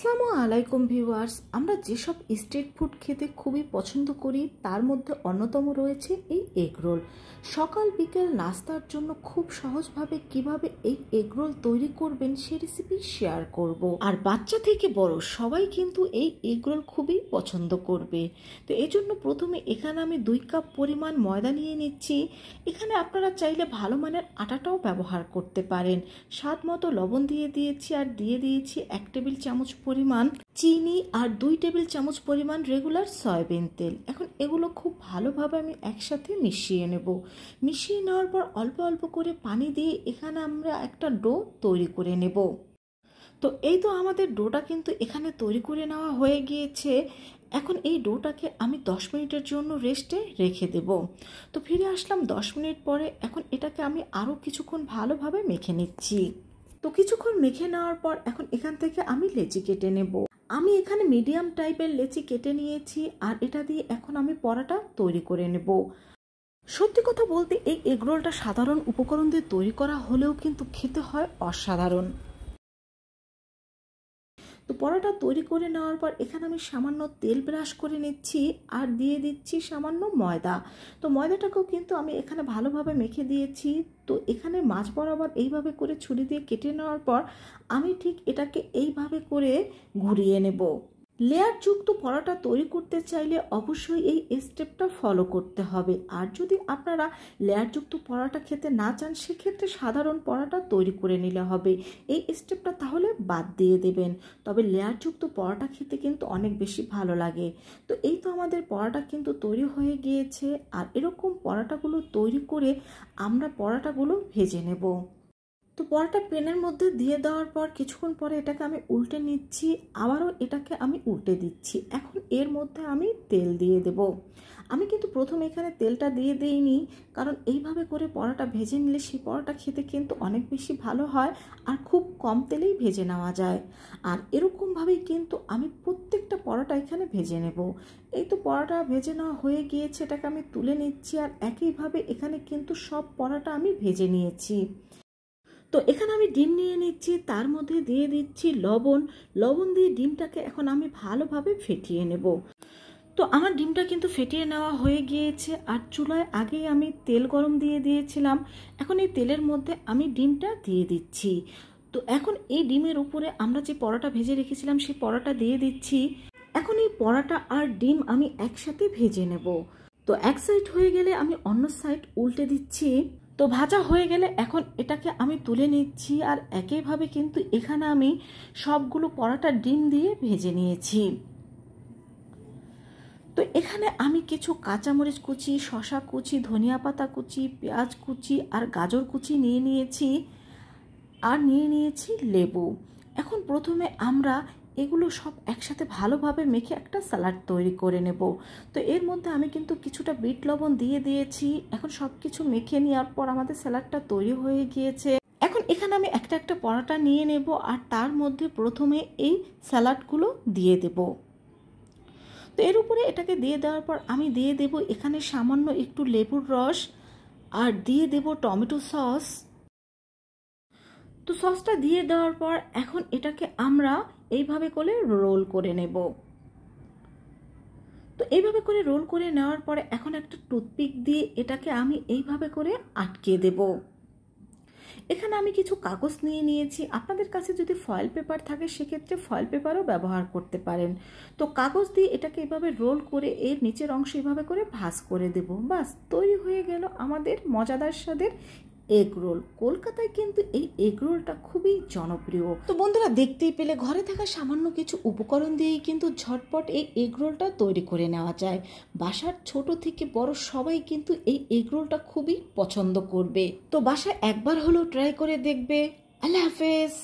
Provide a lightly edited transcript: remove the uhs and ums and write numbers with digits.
আসসালামু আলাইকুম ভিউয়ার্স, আমরা যেসব স্ট্রিট ফুড খেতে খুবই পছন্দ করি তার মধ্যে অন্যতম রয়েছে এই এগ রোল। সকাল বিকেল নাস্তার জন্য খুব সহজভাবে কিভাবে এই এগ রোল তৈরি করবেন সে রেসিপি শেয়ার করব। আর বাচ্চা থেকে বড় সবাই কিন্তু এই এগ রোল খুবই পছন্দ করবে। তো এই জন্য প্রথমে এখানে আমি 2 কাপ পরিমাণ ময়দা নিয়ে নিচ্ছি। এখানে আপনারা চাইলে ভালো মানের আটাটাও ব্যবহার করতে পারেন। স্বাদ মতো লবণ দিয়ে দিয়েছি আর দিয়ে দিয়েছি 1 টেবিল চামচ পরিমাণ চিনি আর 2 টেবিল চামচ পরিমাণ রেগুলার সয়াবিন তেল। এখন এগুলো খুব ভালোভাবে আমি একসাথে মিশিয়ে নেব। মিশিয়ে নেওয়ার পর অল্প অল্প করে পানি দিয়ে এখানে আমরা একটা ডো তৈরি করে নেব। তো এই তো আমাদের ডোটা কিন্তু এখানে তৈরি করে নেওয়া হয়ে গিয়েছে। এখন এই ডোটাকে আমি 10 মিনিটের জন্য রেস্টে রেখে দেব। তো ফিরে আসলাম 10 মিনিট পরে। এখন এটাকে আমি আরও কিছুক্ষণ ভালোভাবে মেখে নিচ্ছি। তো কিছুক্ষণ মেখে নেওয়ার পর এখন এখান থেকে আমি লেচি কেটে নেব। আমি এখানে মিডিয়াম টাইপের লেচি কেটে নিয়েছি আর এটা দিয়ে এখন আমি পরোটা তৈরি করে নেব। সত্যি কথা বলতে এই এগ রোলটা সাধারণ উপকরণ দিয়ে তৈরি করা হলেও কিন্তু খেতে হয় অসাধারণ। তো পরোটা তৈরি করে নেওয়ার পর এখানে আমি সামান্য তেল ব্রাশ করে নিচ্ছি আর দিয়ে দিচ্ছি সামান্য ময়দা। তো ময়দাটাকেও কিন্তু আমি এখানে ভালোভাবে মেখে দিয়েছি। তো এখানে মাঝ বরাবর এইভাবে করে ছুরি দিয়ে কেটে নেওয়ার পর আমি ঠিক এটাকে এইভাবে করে ঘুরিয়ে নেব। লেয়ারযুক্ত পরোটা তৈরি করতে চাইলে অবশ্যই এই স্টেপটা ফলো করতে হবে। আর যদি আপনারা লেয়ারযুক্ত পরোটা খেতে না চান সেক্ষেত্রে সাধারণ পরোটা তৈরি করে নিলে হবে। এই স্টেপটা তাহলে বাদ দিয়ে দেবেন। তবে লেয়ারযুক্ত পরোটা খেতে কিন্তু অনেক বেশি ভালো লাগে। তো এই তো আমাদের পরোটা কিন্তু তৈরি হয়ে গিয়েছে। আর এরকম পরোটাগুলো তৈরি করে আমরা পরোটাগুলো ভেজে নেব। তো পরোটা প্যানের মধ্যে দিয়ে দেওয়ার পর কিছুক্ষণ পরে এটাকে আমি উল্টে নিচ্ছি, আবারও এটাকে আমি উল্টে দিচ্ছি। এখন এর মধ্যে আমি তেল দিয়ে দেব। আমি কিন্তু প্রথমে এখানে তেলটা দিয়ে দিইনি, কারণ এইভাবে করে পরোটা ভেজে নিলে সেই পরোটা খেতে কিন্তু অনেক বেশি ভালো হয় আর খুব কম তেলেই ভেজে নেওয়া যায়। আর এরকমভাবেই কিন্তু আমি প্রত্যেকটা পরোটা এখানে ভেজে নেব। এই তো পরোটা ভেজে নেওয়া হয়ে গিয়েছে, এটাকে আমি তুলে নিচ্ছি আর একইভাবে এখানে কিন্তু সব পরোটা আমি ভেজে নিয়েছি। তো এখানে আমি ডিম নিয়ে নিচ্ছি, তার মধ্যে দিয়ে দিচ্ছি লবণ দিয়ে ডিমটাকে এখন আমি ভালোভাবে ফেটিয়ে নেব। তো আমার ডিমটা কিন্তু ফেটিয়ে নেওয়া হয়ে গিয়েছে আর চুলায় আগেই আমি তেল গরম দিয়ে দিয়েছিলাম। এখন এই তেলের মধ্যে আমি ডিমটা দিয়ে দিচ্ছি। তো এখন এই ডিমের উপরে আমরা যে পরোটা ভেজে রেখেছিলাম সেই পরোটা দিয়ে দিচ্ছি। এখন এই পরোটা আর ডিম আমি একসাথে ভেজে নেব। তো এক সাইড হয়ে গেলে আমি অন্য সাইড উল্টে দিচ্ছি। তো ভাজা হয়ে গেলে এখন এটাকে আমি তুলে নিচ্ছি আর একইভাবে কিন্তু এখানে আমি সবগুলো পরোটা ডিম দিয়ে ভেজে নিয়েছি। তো এখানে আমি কিছু কাঁচামরিচ কুচি, শসা কুচি, ধনিয়া পাতা কুচি, পেঁয়াজ কুচি আর গাজর কুচি নিয়ে নিয়েছি আর নিয়ে নিয়েছি লেবু। এখন প্রথমে আমরা এগুলো সব একসাথে ভালোভাবে মেখে একটা স্যালাড তৈরি করে নেব। তো এর মধ্যে আমি কিন্তু কিছুটা বিট লবণ দিয়ে দিয়েছি। এখন সব কিছু মেখে নেওয়ার পর আমাদের স্যালাডটা তৈরি হয়ে গিয়েছে। এখন এখানে আমি একটা একটা পরোটা নিয়ে নেব আর তার মধ্যে প্রথমে এই স্যালাডগুলো দিয়ে দেব। তো এর উপরে এটাকে দিয়ে দেওয়ার পর আমি দিয়ে দেব এখানে সামান্য একটু লেবুর রস আর দিয়ে দেব টমেটো সস। তো সসটা দিয়ে দেওয়ার পর এখন এটাকে আমরা এইভাবে করে রোল করে নেব। তো এইভাবে করে রোল করে নেওয়ার পরে এখন একটা টুথপিক দিয়ে এটাকে আমি এইভাবে করে আটকে দেব। এখানে আমি কিছু কাগজ নিয়ে নিয়েছি। আপনাদের কাছে যদি ফয়েল পেপার থাকে সেক্ষেত্রে ফয়েল পেপারও ব্যবহার করতে পারেন। তো কাগজ দিয়ে এটাকে এভাবে রোল করে এর নিচের অংশ এভাবে করে ভাঁজ করে দেব। বাস তৈরি হয়ে গেল আমাদের মজাদার স্বাদের এগ রোল। কলকাতায় কিন্তু এই এগ রোলটা খুবই জনপ্রিয়। তো বন্ধুরা, দেখতেই পেলে ঘরে থাকা সামান্য কিছু উপকরণ দিয়েই কিন্তু ঝটপট এই এগ রোলটা তৈরি করে নেওয়া যায়। বাসার ছোট থেকে বড় সবাই কিন্তু এই এগ রোলটা খুবই পছন্দ করবে। তো বাসায় একবার হলেও ট্রাই করে দেখবে। আল্লাহ হাফেজ।